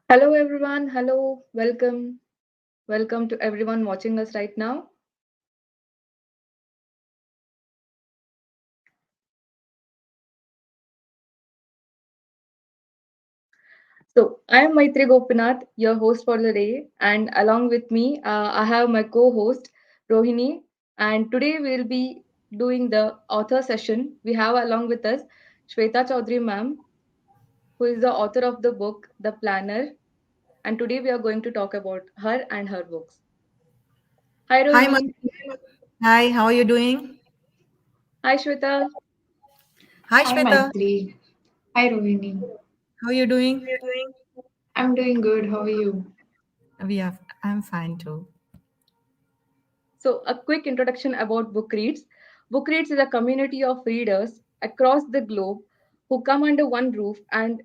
Hello, everyone. Hello, welcome. Welcome to everyone watching us right now. So, I am Maitri Gopinath, your host for the day, and along with me, I have my co host Rohini. And today we'll be doing the author session. We have along with us Shweta Choudhary ma'am, who is the author of the book The Planner. And today we are going to talk about her and her books. Hi, Hi, Rohini. Hi, how are you doing? Hi, Shweta. Hi, Hi Shweta. Maitri. Hi Rohini. How are you doing? I'm doing good. How are you? I'm fine too. So, a quick introduction about Book Reads. Book Reads is a community of readers across the globe who come under one roof and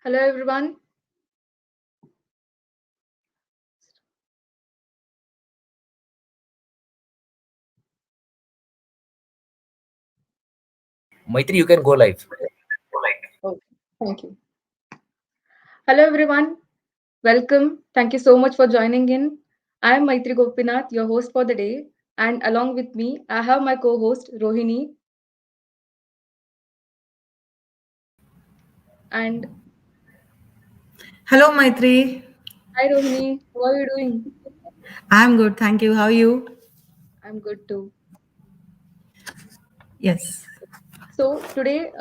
Hello, everyone. Maitri, you can go live. Okay, thank you. Hello, everyone. Welcome. Thank you so much for joining in. I am Maitri Gopinath, your host for the day, and along with me, I have my co-host Rohini. And Hello, Maitri. hi, Rohini. How are you doing? I'm good, thank you. How are you? I'm good too. Yes. So today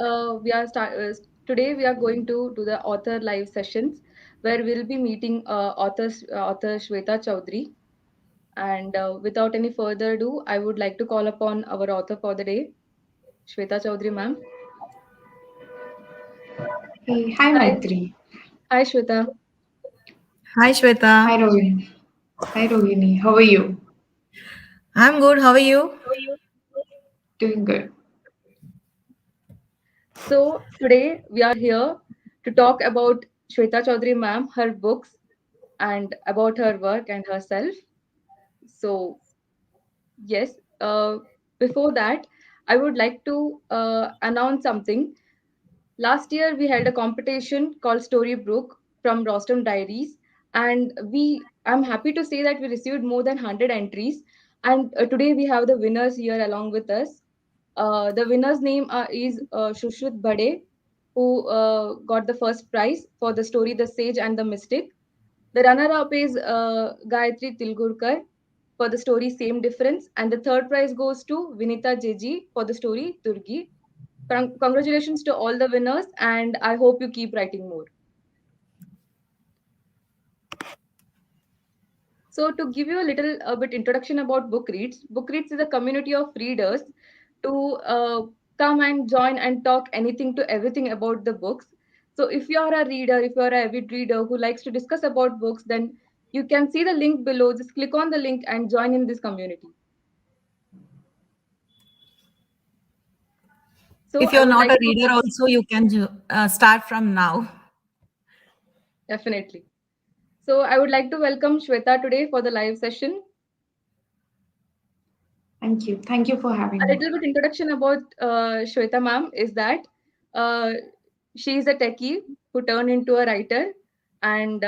we are going to do the author live sessions where we'll be meeting author Shweta Choudhary. And without any further ado, I would like to call upon our author for the day, Shweta Choudhary, ma'am. Hey, hi Hi, Maitri. hi, Shweta. Hi, Shweta. Hi Rohini. Hi Rohini. How are you? I'm good. How are you? Doing good. So today we are here to talk about Shweta Choudhary, ma'am, her books, and about her work and herself. So yes, before that, I would like to announce something. Last year, we held a competition called Storybook from Rostam Diaries, and I'm happy to say that we received more than 100 entries. And today we have the winners here along with us. The winner's name is Shushruth Bade, who got the first prize for the story The Sage and the Mystic. The runner-up is Gayatri Tilgurkar for the story Same Difference, and the third prize goes to Vinita Jeji for the story Turgi. Congratulations to all the winners, and I hope you keep writing more. So, to give you a little bit introduction about Book Reads is a community of readers to come and join and talk anything to everything about the books. So, if you are a reader, if you are a avid reader who likes to discuss about books, then you can see the link below. Just click on the link and join in this community. So, If I you're would not like a to reader, also, you can start from now. definitely. So, I would like to welcome Shweta today for the live session. Thank you. Thank you for having A me. little bit introduction about Shweta ma'am is that uh, she is a techie who turned into a writer, and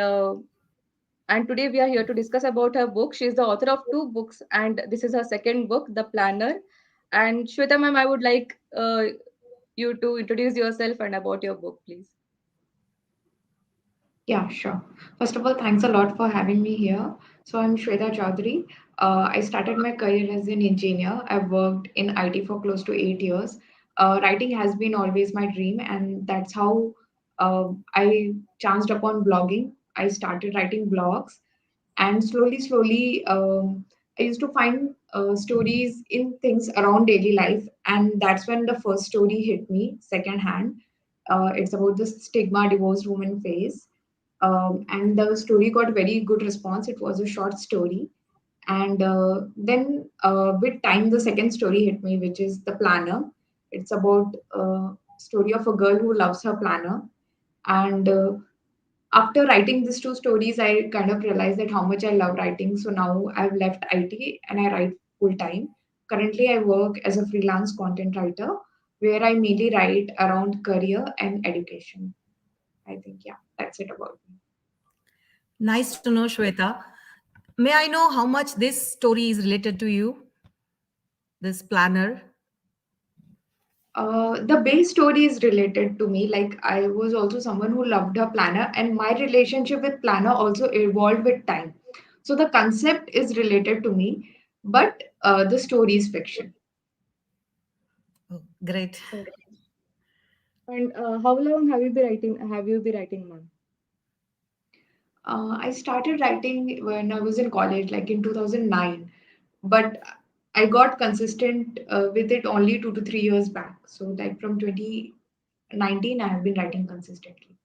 and today we are here to discuss about her book. She is the author of two books, and this is her second book, The Planner. And Shweta ma'am, I would like you to introduce yourself and about your book, please. Yeah, sure. First of all, thanks a lot for having me here. So I'm Shweta Choudhary. I started my career as an engineer. I've worked in IT for close to 8 years. Writing has been always my dream, and that's how I chanced upon blogging. I started writing blogs, and slowly, I used to find stories in things around daily life, and that's when the first story hit me secondhand. It's about the stigma divorced woman face, and the story got very good response. It was a short story, and then with time, the second story hit me, which is The Planner. It's about a story of a girl who loves her planner, and after writing these two stories, I kind of realized that how much I love writing. So now I've left IT and I write full time. Currently, I work as a freelance content writer where I mainly write around career and education. I think, yeah, that's it about me. Nice to know, Shweta. May I know how much this story is related to you, this planner? The base story is related to me. Like, I was also someone who loved her planner, and my relationship with planner also evolved with time. So the concept is related to me, but the story is fiction. Oh, great. Okay. And how long have you been writing? Have you been writing, ma'am? I started writing when I was in college, like in 2009, but I got consistent with it only 2 to 3 years back. So, like from 2019, I have been writing consistently.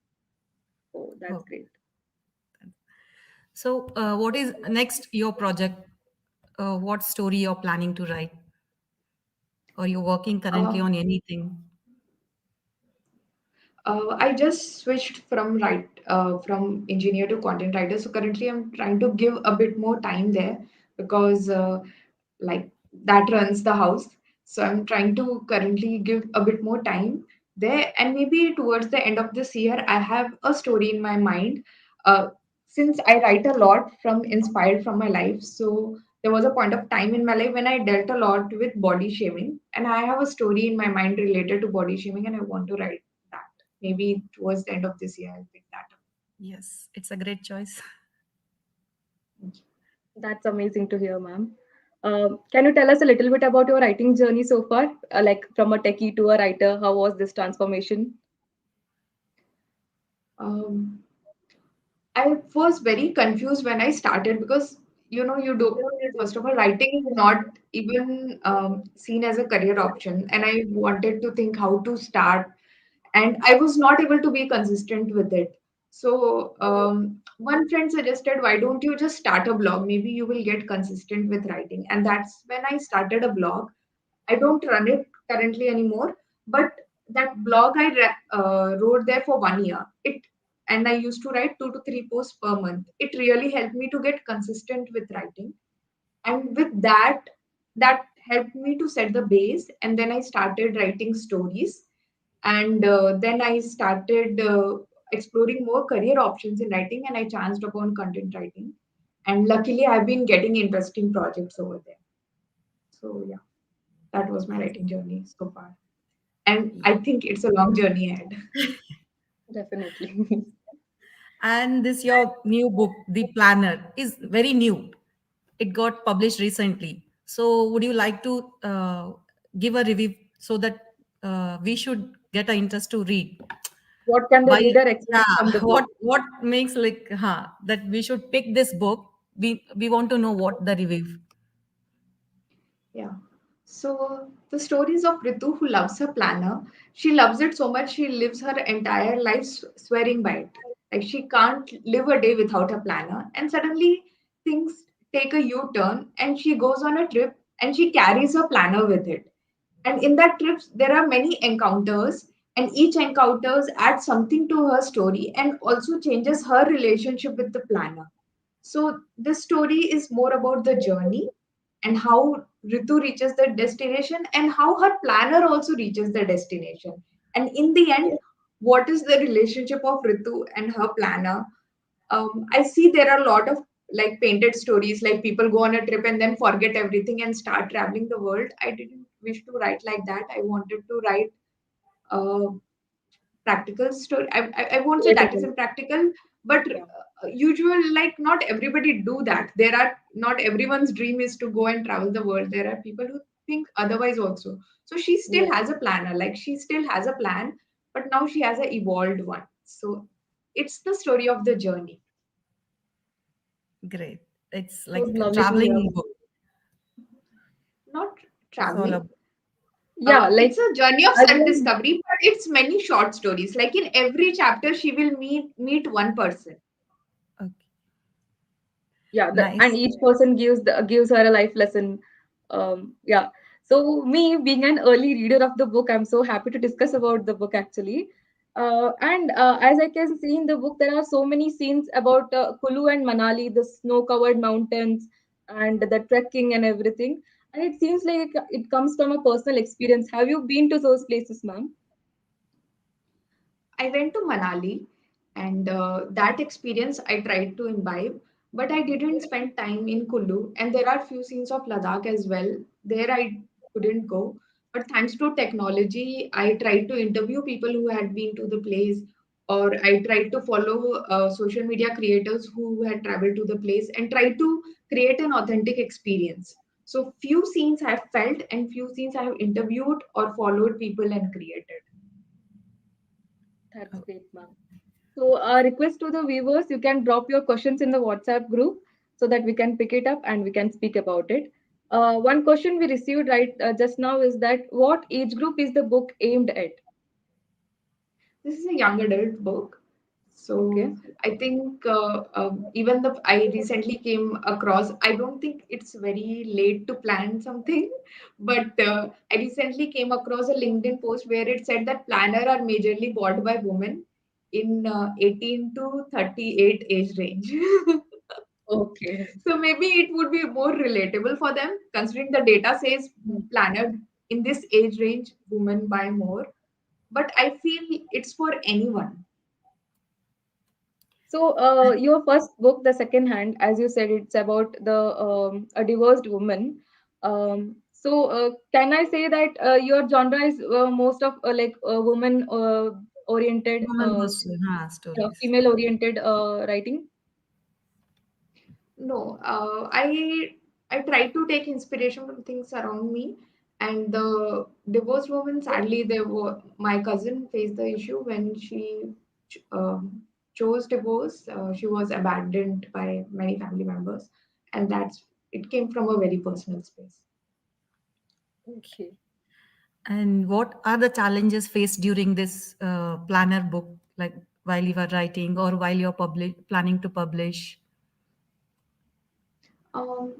Oh, that's Oh. great. So, what is next your project? What story you're planning to write? Or you're working currently Uh, on anything? I just switched from engineer to content writer. So currently, I'm trying to give a bit more time there because like that runs the house. So I'm trying to currently give a bit more time there, and maybe towards the end of this year, I have a story in my mind. Uh, since I write a lot from inspired from my life, so there was a point of time in my life when I dealt a lot with body shaming, and I have a story in my mind related to body shaming, and I want to write that. Maybe towards the end of this year, I'll pick that up. Yes, it's a great choice. That's amazing to hear, ma'am. Can you tell us a little bit about your writing journey so far? Like from a techie to a writer, how was this transformation? Um, I was very confused when I started because you do first of all, writing is not even seen as a career option, and I wanted to think how to start, and I was not able to be consistent with it. So one friend suggested, why don't you just start a blog? Maybe you will get consistent with writing, and that's when I started a blog. I don't run it currently anymore, but that blog I wrote there for 1 year. And I used to write 2 to 3 posts per month. It really helped me to get consistent with writing, and with that, that helped me to set the base. And then I started writing stories, and then I started exploring more career options in writing, and I chanced upon content writing. And luckily, I've been getting interesting projects over there. So yeah, that was my writing journey so far. And I think it's a long journey ahead. Definitely. And this your new book, The Planner, is very new. It got published recently. So would you like to give a review so that we should get an interest to read? What can the Why? reader expect Yeah. from the book? What makes like that we should pick this book? We want to know what the review. Yeah. So the stories of Ritu who loves her planner. She loves it so much she lives her entire life swearing by it. Like she can't live a day without a planner. And suddenly things take a U-turn and she goes on a trip and she carries her planner with it. And in that trip, there are many encounters, and each encounters adds something to her story and also changes her relationship with the planner. So this story is more about the journey and how Ritu reaches the destination and how her planner also reaches the destination. And in the end, what is the relationship of Ritu and her planner? I see there are a lot of like painted stories, like people go on a trip and then forget everything and start traveling the world. I didn't wish to write like that. I wanted to write uh, practical story. I won't say that Relatable. isn't practical, but Yeah. usual, like not everybody do that. There are not everyone's dream is to go and travel the world. There are people who think otherwise also. So she still Yeah. has a planner, like she still has a plan, but now she has an evolved one. So it's the story of the journey, Great. It's It was like a lovely to hear. traveling book. not It's all traveling. about. Yeah, It's like a journey of as in, self-discovery, but it's many short stories. Like in every chapter, she will meet one person. Okay. yeah, and Nice. each person gives her a life lesson. Yeah. So me being an early reader of the book, I'm so happy to discuss about the book actually. And as I can see in the book, there are so many scenes about Kulu and Manali, the snow-covered mountains, and the trekking and everything. And it seems like it comes from a personal experience. Have you been to those places, ma'am? I went to Manali, and that experience I tried to imbibe, but I didn't spend time in Kullu. And there are few scenes of Ladakh as well. There I couldn't go. But thanks to technology, I tried to interview people who had been to the place, or I tried to follow social media creators who had traveled to the place and tried to create an authentic experience. So few scenes I have felt, and few scenes I have interviewed or followed people and created. That's great, ma'am. So, request to the viewers, you can drop your questions in the WhatsApp group so that we can pick it up and we can speak about it. One question we received right just now is that what age group is the book aimed at? This is a young adult book. So Okay. I think even the I recently came across. I don't think it's very late to plan something, but I recently came across a LinkedIn post where it said that planner are majorly bought by women in 18 to 38 age range. Okay. So maybe it would be more relatable for them, considering the data says planner in this age range women buy more. But I feel it's for anyone. So, your first book, The Second Hand, as you said, it's about the a divorced woman. Can I say that your genre is most of woman oriented, Women stories. female oriented writing? No, I try to take inspiration from things around me, and the divorced woman. Sadly, there were my cousin faced the issue when she ch- um, chose divorce. She was abandoned by many family members, and that's it came from a very personal space. Okay. And what are the challenges faced during this planner book, like while you are writing or while you're planning to publish? Um,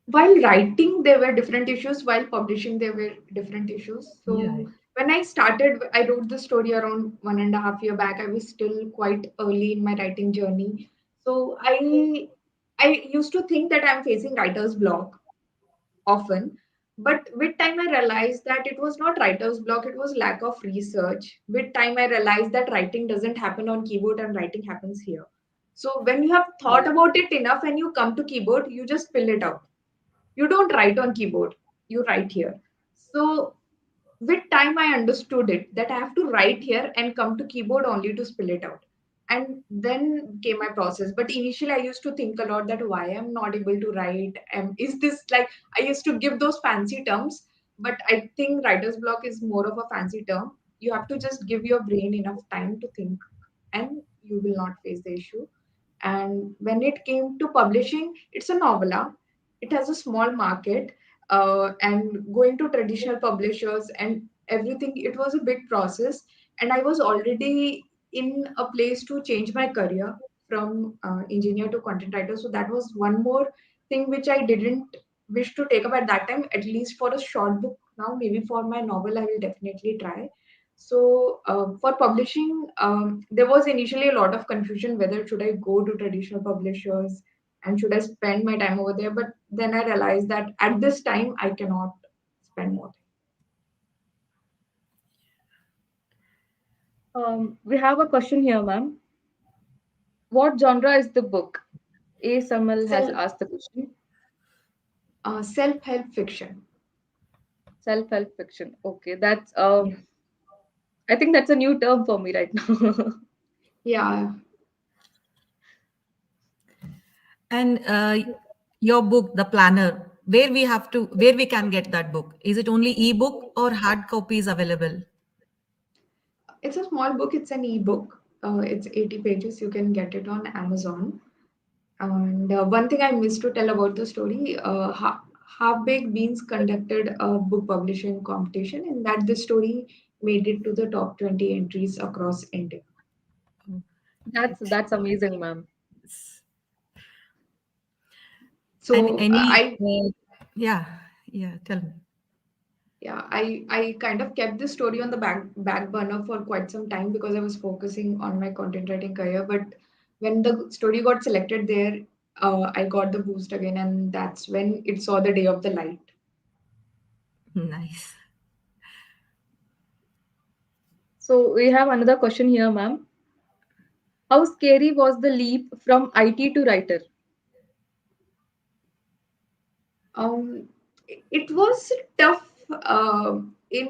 while writing there were different issues, while publishing there were different issues. So Yeah. when I started, I wrote the story around 1.5 year back. I was still quite early in my writing journey. So I used to think that I'm facing writer's block often, but with time I realized that it was not writer's block, it was lack of research. With time I realized that writing doesn't happen on keyboard and writing happens here. So when you have thought about it enough and you come to keyboard, you just fill it out. You don't write on keyboard, you write here. So with time I understood it that I have to write here and come to keyboard only to spill it out. And then came my process. But initially I used to think a lot that why I'm not able to write. Is this like, I used to give those fancy terms, but I think writer's block is more of a fancy term. You have to just give your brain enough time to think, and you will not face the issue. And when it came to publishing, it's a novella. It has a small market, and going to traditional publishers and everything, it was a big process. And I was already in a place to change my career from engineer to content writer. So that was one more thing which I didn't wish to take up at that time, at least for a short book. Now, maybe for my novel, I will definitely try. So for publishing, there was initially a lot of confusion whether should I go to traditional publishers and should I spend my time over there. But then I realized that at this time I cannot spend more We have a question here, ma'am. What genre is the book? A. Samal has time. asked the question. Self-help fiction. Self-help fiction. Okay, that's Yeah. I think that's a new term for me right now. Yeah. And your book, The Planner, where we can get that book? Is it only ebook or hard copies available? It's a small book. It's an e-book. It's 80 pages. You can get it on Amazon. And one thing I missed to tell about the story, Half Baked Beans conducted a book publishing competition, and that the story made it to the top 20 entries across India. Oh, great. That's amazing, ma'am. Yes. And So any, yeah, yeah, tell me. I kind of kept this story on the back burner for quite some time because I was focusing on my content writing career. But when the story got selected there, I got the boost again, and that's when it saw the day of the light. Nice. So we have another question here, ma'am. How scary was the leap from IT to writer? It was tough in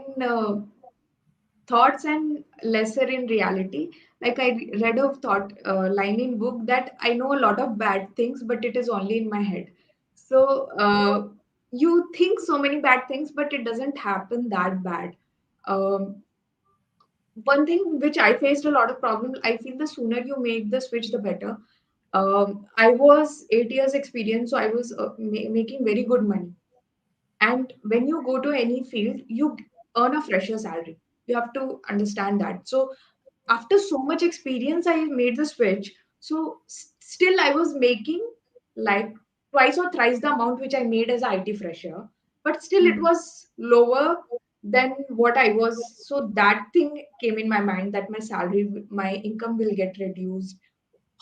thoughts and lesser in reality. Like I read a thought line in book that I know a lot of bad things, but it is only in my head. So you think so many bad things, but it doesn't happen that bad. Um, One thing which I faced a lot of problems, I feel the sooner you make the switch, the better. I was 8 years experience, so I was making very good money. And when you go to any field, you earn a fresher salary. You have to understand that. So after so much experience, I made the switch. So still I was making like twice or thrice the amount which I made as a IT fresher, but still it Mm. was lower than what I was. So that thing came in my mind that my salary, my income will get reduced.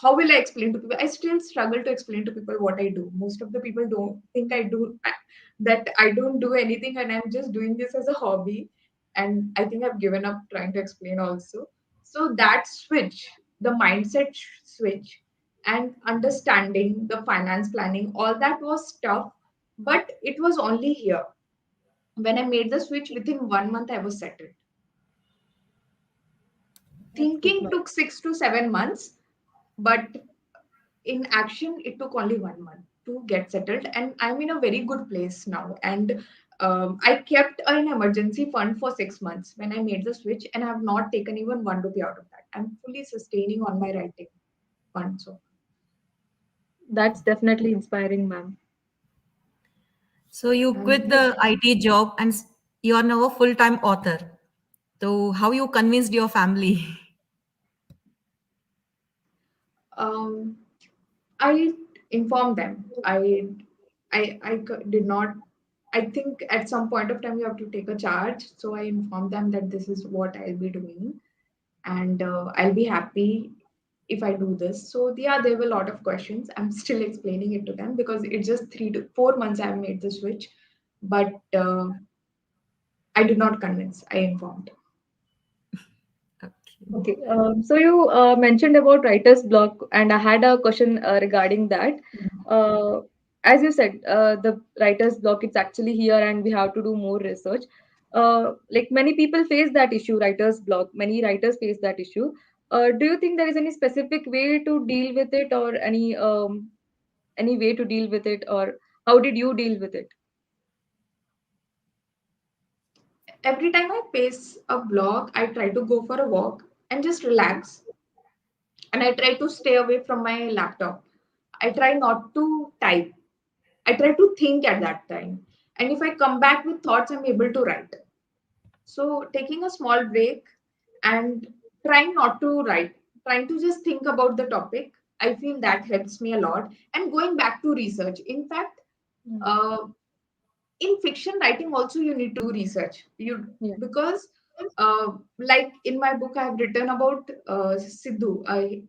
How will I explain to people? I still struggle to explain to people what I do. Most of the people don't think that I don't do anything and I'm just doing this as a hobby. And I think I've given up trying to explain also. So that switch, the mindset switch, and understanding the finance planning, all that was tough, but it was only here. When I made the switch, within 1 month, I was settled. That's good, Thinking ma'am. took 6 to 7 months, but in action it took only 1 month to get settled, and I'm in a very good place now. And I kept an emergency fund for 6 months when I made the switch, and I have not taken even 1 rupee out of that. I'm fully sustaining on my writing fund. So That's definitely inspiring, ma'am. So you and quit the IT job and you are now a full-time author. So how you convinced your family? um, I informed them. Did not. I think at some point of time you have to take a charge. So I informed them that this is what I'll be doing, and I'll be happy if I do this. So yeah, there were a lot of questions. I'm still explaining it to them because it's just 3 to 4 months I've made the switch, but I did not convince. I informed. Okay. Okay, so you mentioned about writer's block, and I had a question regarding that. Uh, as you said, the writer's block, it's actually here, and we have to do more research. Like many people face that issue, writer's block. Many writers face that issue. Do you think there is any specific way to deal with it, or any way to deal with it, or how did you deal with it? Every time I pace a blog, I try to go for a walk and just relax, and I try to stay away from my laptop. I try not to type. I try to think at that time. And if I come back with thoughts, I'm able to write. So taking a small break and trying not to write, trying to just think about the topic, I feel that helps me a lot. And going back to research. In fact, Mm. uh, in fiction writing also you need to do research. You Yeah. because like in my book, I have written about Sidhu, a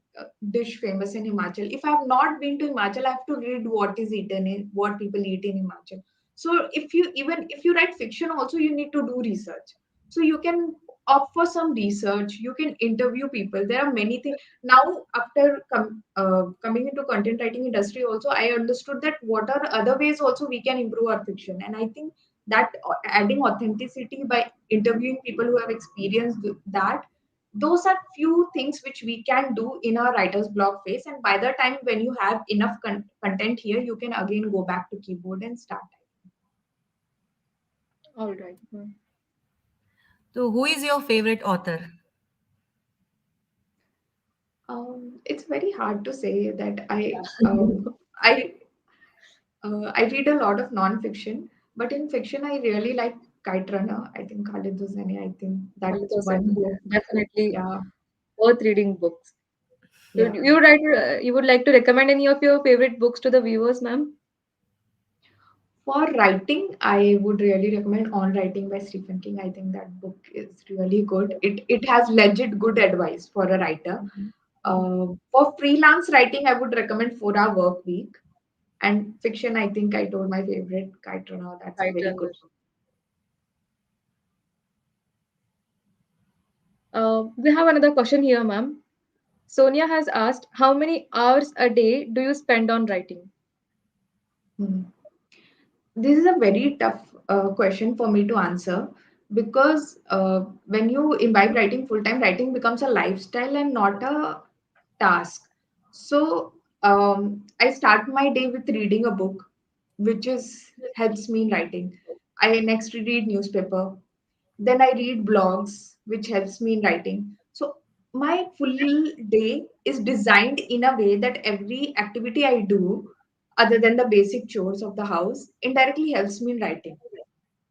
dish famous in Himachal. If I have not been to Himachal, I have to read what is eaten in what people eat in Himachal. So if you write fiction, also you need to do research. So you can opt for some research. You can interview people. There are many things now. After coming into content writing industry, also I understood that what are other ways also we can improve our fiction, and I think that adding authenticity by interviewing people who have experienced that, those are few things which we can do in our writer's block phase, and by the time when you have enough content here, you can again go back to keyboard and start. All right. Mm. So who is your favorite author? It's very hard to say that I I read a lot of non-fiction, but in fiction, I really like Kite Runner. I think Khalid Hosseini. I think that's one book. Definitely Yeah, worth reading books. yeah. You would like to recommend any of your favorite books to the viewers, ma'am? For writing, I would really recommend On Writing by Stephen King. I think that book is really good. It has legit good advice for a writer. Mhm. Mhm. For freelance writing, I would recommend 4 Hour Work Week. And fiction, I think I told my favorite Kite Runner. That's a Right, very good Ramesh. book. We have another question here, ma'am. Sonia has asked, how many hours a day do you spend on writing? Hmm. This is a very tough question for me to answer because when you imbibe writing full time, writing becomes a lifestyle and not a task. So I start my day with reading a book, which is helps me in writing. I next read newspaper, then I read blogs, which helps me in writing. So my full day is designed in a way that every activity I do, other than the basic chores of the house, indirectly helps me in writing.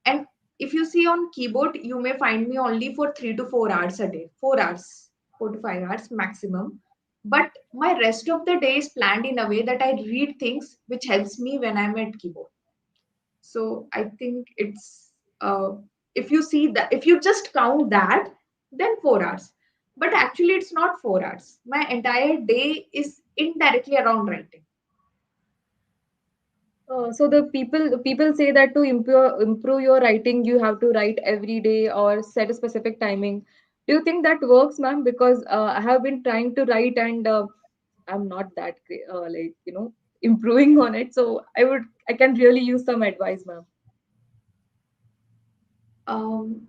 And if you see on keyboard, you may find me only for 3 to 4 hours a day, 4 hours. 4 to 5 hours maximum. But my rest of the day is planned in a way that I read things which helps me when I'm at keyboard. So I think it's if you see that, if you just count that, then 4 hours. But actually, it's not 4 hours. My entire day is indirectly around writing. So the people say that to improve your writing, you have to write every day or set a specific timing. Do you think that works, ma'am? Because I have been trying to write and I'm not that like improving on it. So I can really use some advice, ma'am. Um,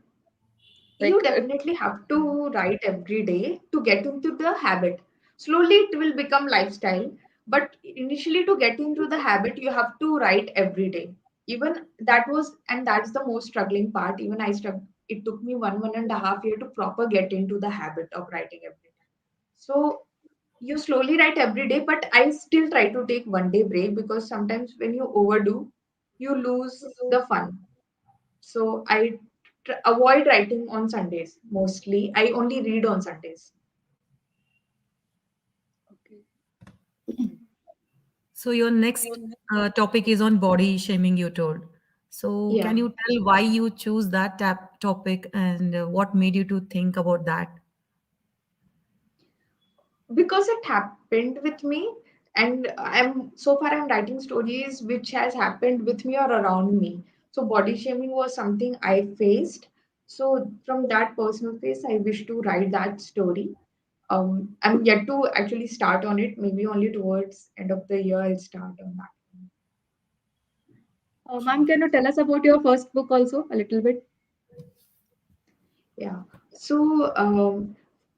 you Like definitely have to write every day to get into the habit. Slowly, it will become lifestyle. But initially, to get into the habit, you have to write every day. Even that was, and that's the most struggling part. Even I struggled. It took me 1.5 year to proper get into the habit of writing every day. So you slowly write every day, but I still try to take 1 day break because sometimes when you overdo, you lose the fun. So I avoid writing on Sundays mostly. I only read on Sundays. okay. So your next topic is on body shaming, you told. So Yeah, can you tell why you choose that topic and what made you to think about that? because it happened with me, and I'm writing stories which has happened with me or around me. So body shaming was something I faced. So from that personal phase, I wish to write that story. I'm yet to actually start on it. Maybe only towards end of the year I'll start on that. Ma'am, can you tell us about your first book also a little bit? Yeah. So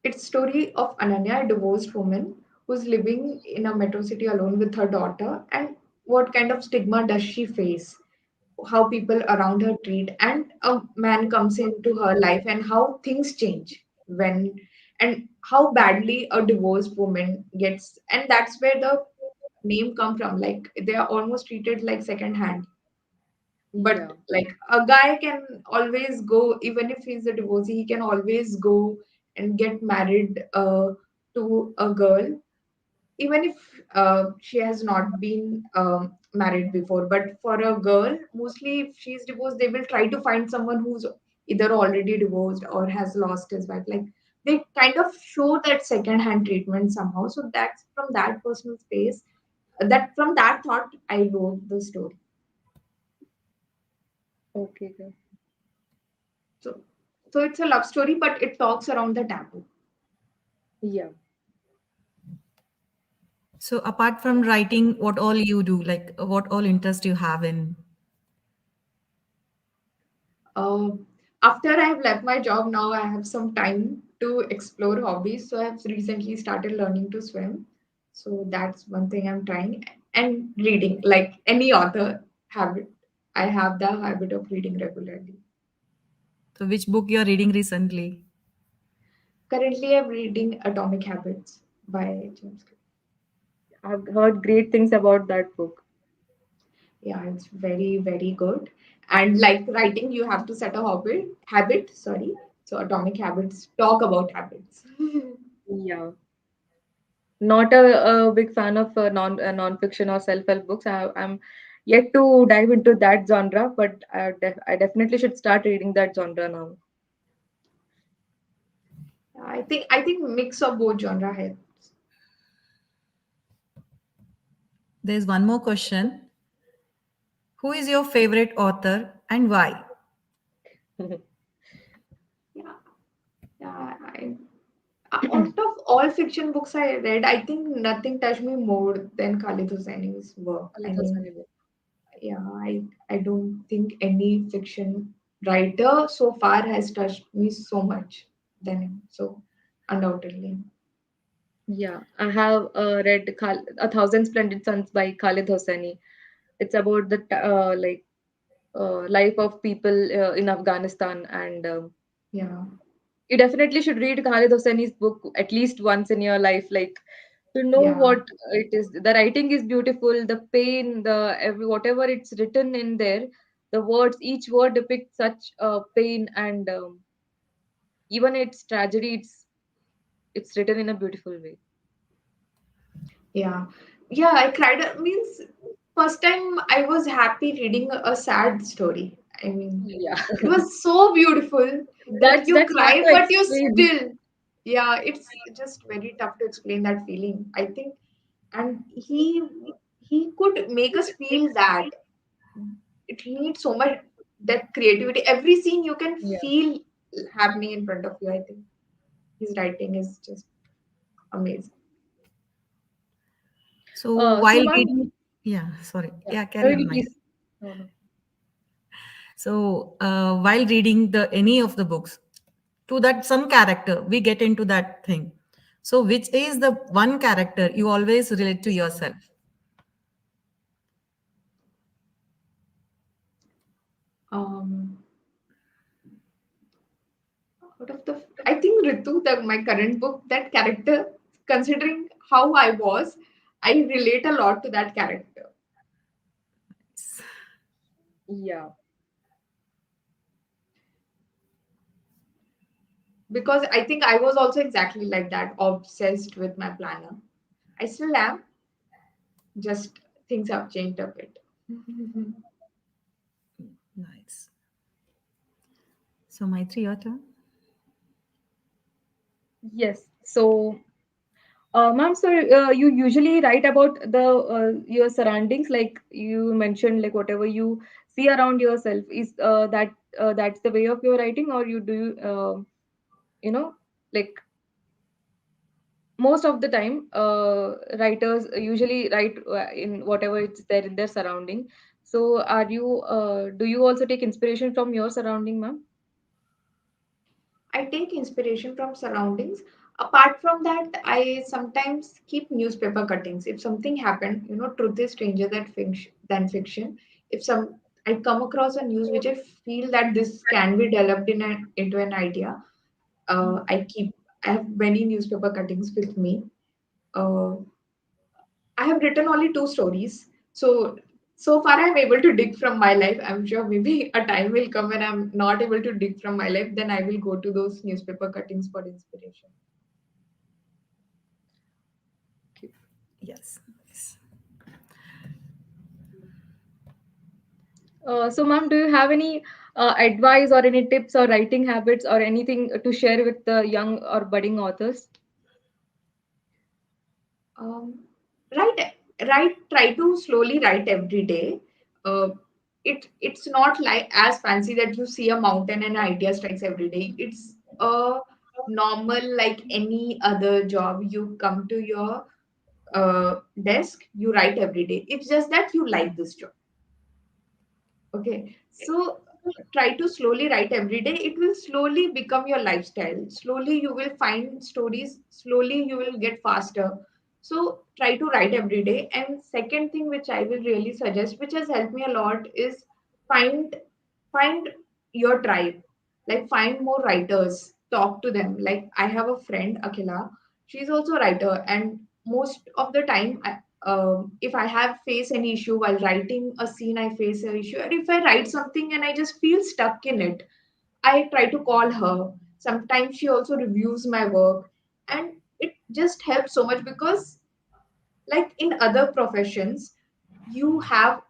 it's story of Ananya, a divorced woman who's living in a metro city alone with her daughter, and what kind of stigma does she face? How people around her treat, and a man comes into her life, and how things change when, and how badly a divorced woman gets, and that's where the name come from. Like they are almost treated like second hand, but Yeah. like a guy can always go, even if he's a divorcee, he can always go and get married to a girl, even if she has not been married before. But for a girl, mostly if she's divorced, they will try to find someone who's either already divorced or has lost his wife. Like they kind of show that second hand treatment somehow. So that's from that personal space, that from that thought I wrote the story. Okay. Okay. So, so it's a love story, but it talks around the taboo. Yeah. So apart from writing, what all you do, like what all interest you have in? Uh, After I have left my job, now I have some time to explore hobbies. So I've recently started learning to swim. So that's one thing I'm trying. And reading, like any author habit. I have the habit of reading regularly. So which book you're reading recently? Currently, I'm reading Atomic Habits by James Clear. I've heard great things about that book. Yeah, it's very, very good. And like writing, you have to set a habit, sorry. So Atomic Habits talk about habits. Yeah. Not a big fan of non-fiction or self-help books. I'm yet to dive into that genre, but I definitely should start reading that genre now. I think mix of both genre helps. There's one more question. Who is your favorite author and why? Yeah, yeah. Out of all fiction books I read, I think nothing touched me more than Khalid Hosseini's work. I Khalid mean, Hosseini book. yeah, I don't think any fiction writer so far has touched me so much than him. So undoubtedly, Yeah, I have read A Thousand Splendid Suns by Khalid Hosseini. It's about the life of people in Afghanistan, and yeah, you definitely should read Khalid Hosseini's book at least once in your life, like to know yeah, what it is. The writing is beautiful, the pain, the whatever it's written in there, the words, each word depicts such pain and even its tragedy. it's written in a beautiful way. Yeah. Yeah, I cried. Means first time I was happy reading a sad story. I mean, Yeah. it was so beautiful that you That's hard cry, to but you explain. still, yeah, it's just very tough to explain that feeling, I think. And he could make us feel that it needs so much that creativity. Every scene you can Yeah. feel happening in front of you. I think his writing is just amazing. So So while ma'am, reading, yeah, sorry, yeah, yeah, carry really on, Mike. please. No, no. So while reading the any of the books, to that some character, we get into that thing. So which is the one character you always relate to yourself? Um, out of the, I think Ritu, my current book, that character, considering how I was, I relate a lot to that character Yeah. because I think I was also exactly like that, obsessed with my planner. I still am, just things have changed a bit. Nice. So Maitri, your turn. Yes. So, ma'am, so you usually write about the your surroundings, like you mentioned, like whatever you see around yourself. Is that's the way of your writing, or you do you know like most of the time writers usually write in whatever it's there in their surrounding. So, are you do you also take inspiration from your surrounding, ma'am? I take inspiration from surroundings. Apart from that, I sometimes keep newspaper cuttings. If something happened, truth is stranger than fiction. If I come across a news which I feel that this can be developed into an idea, I keep. I have many newspaper cuttings with me. Uh, I have written only two stories, so far I'm able to dig from my life. I'm sure maybe a time will come when I'm not able to dig from my life. Then I will go to those newspaper cuttings for inspiration. Okay. Yes. Yes. So, ma'am, do you have any advice or any tips or writing habits or anything to share with the young or budding authors? Um, write, write. Try to slowly write every day. Uh, it's not like as fancy that you see a mountain and an idea strikes every day. It's a normal like any other job. You come to your desk, you write every day. It's just that you like this job. Okay, so try to slowly write every day. It will slowly become your lifestyle. Slowly, you will find stories. Slowly, you will get faster. So, try to write every day. And second thing, which I will really suggest, which has helped me a lot, is find find your tribe. Like find more writers. Talk to them. Like I have a friend, Akhila. She's also a writer, and most of the time, if I have face any issue while writing a scene, I face an issue. And if I write something and I just feel stuck in it, I try to call her. Sometimes she also reviews my work, and it just helps so much because, like in other professions, you have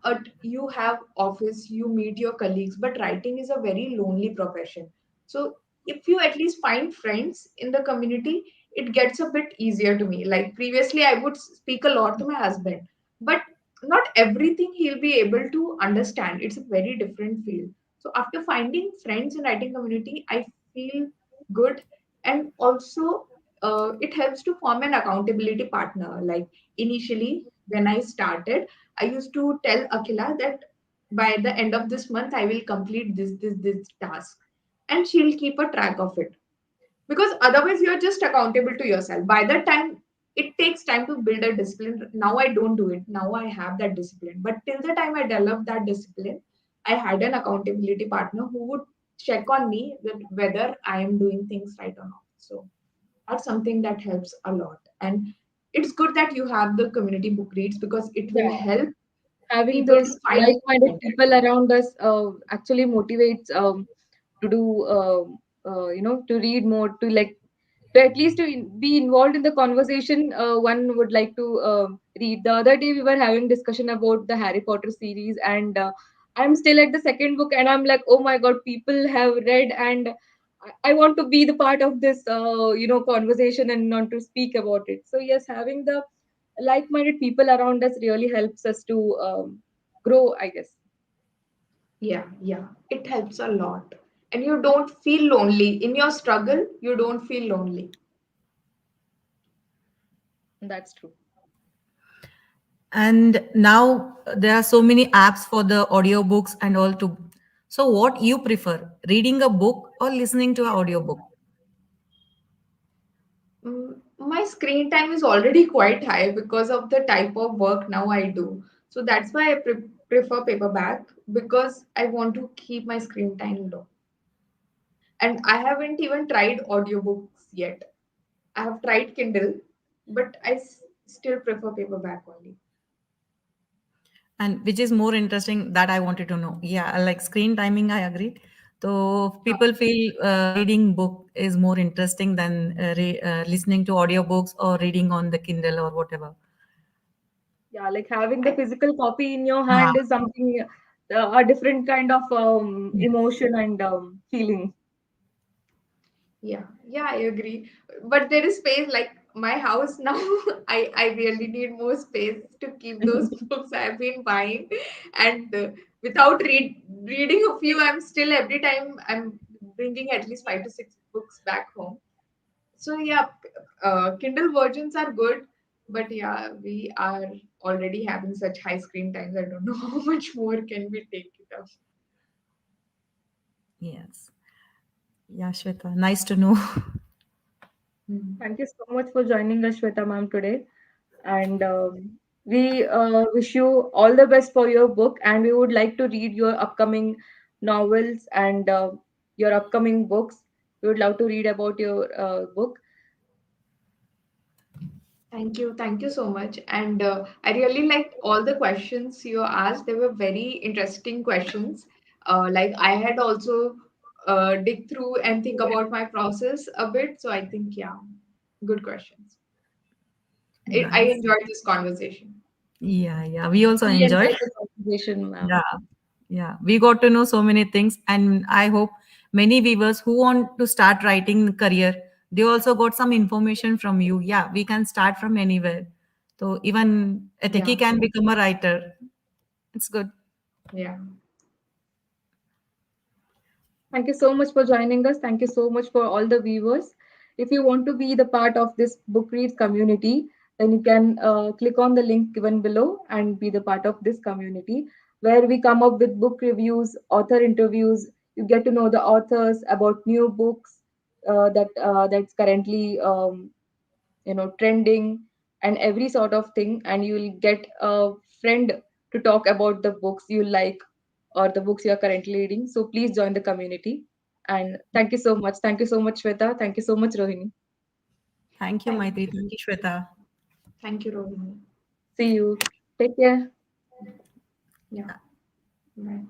office, you meet your colleagues, but writing is a very lonely profession. So if you at least find friends in the community, it gets a bit easier to me. Like previously I would speak a lot to my husband, but not everything he'll be able to understand. It's a very different field. So after finding friends in writing community, I feel good. And also it helps to form an accountability partner. Like initially when I started, I used to tell Akila that by the end of this month, I will complete this task. And she'll keep a track of it. Because otherwise, you're just accountable to yourself. By the time it takes time to build a discipline. Now I don't do it. Now I have that discipline. But till the time I developed that discipline, I had an accountability partner who would check on me that whether I am doing things right or not. So that's something that helps a lot. And it's good that you have the community book reads because it will Yeah, help having people those to find like-minded content. people around us actually motivates to do to read more, to like So at least to be involved in the conversation, one would like to read. The other day we were having discussion about the Harry Potter series, and I'm still at the second book, and I'm like, oh my god, people have read, and I want to be the part of this, conversation and not to speak about it. So yes, having the like-minded people around us really helps us to grow, I guess. Yeah, yeah. It helps a lot. And you don't feel lonely. In your struggle, you don't feel lonely. That's true. And now there are so many apps for the audiobooks and all to. So what you prefer, reading a book or listening to an audiobook? My screen time is already quite high because of the type of work now I do. So that's why I prefer paperback because I want to keep my screen time low. And I haven't even tried audiobooks yet. I have tried Kindle, but still prefer paperback only. And which is more interesting, that I wanted to know. Yeah, like screen timing, I agreed. So people feel reading book is more interesting than listening to audiobooks or reading on the Kindle or whatever. Yeah, like having the I, physical copy in your Yeah. hand is something, a different kind of emotion and feeling. yeah, yeah, I agree. But there is space like my house now. I really need more space to keep those books I've been buying, and without reading a few, I'm still every time I'm bringing at least 5 to 6 books back home. So yeah, Kindle versions are good, but yeah, we are already having such high screen times. I don't know how much more can we take it up. Yes. Yeah, Shweta, nice to know. Hmm. Thank you so much for joining us, Shweta ma'am, today. And we wish you all the best for your book. And we would like to read your upcoming novels and your upcoming books. We would love to read about your book. Thank you so much. And I really liked all the questions you asked. They were very interesting questions. Like I had also dig through and think about my process a bit. So I think, yeah, good questions. I Nice. enjoyed this conversation. Yeah, yeah. We also We enjoyed. enjoyed the conversation, ma'am. Yeah, yeah. We got to know so many things, and I hope many viewers who want to start writing career, they also got some information from you. Yeah, we can start from anywhere. So even a Yeah, techie can become a writer. It's good. yeah. Thank you so much for joining us. Thank you so much for all the viewers. If you want to be the part of this book reads community, then you can click on the link given below and be the part of this community where we come up with book reviews, author interviews. You get to know the authors about new books that's currently trending and every sort of thing, and you will get a friend to talk about the books you like or the books you are currently reading. So please join the community. And thank you so much. Thank you so much, Shweta. Thank you so much, Rohini. Thank you, Thank Maitri. you. Thank you, Shweta. Thank you, Rohini. See you. Take care. Yeah, bye.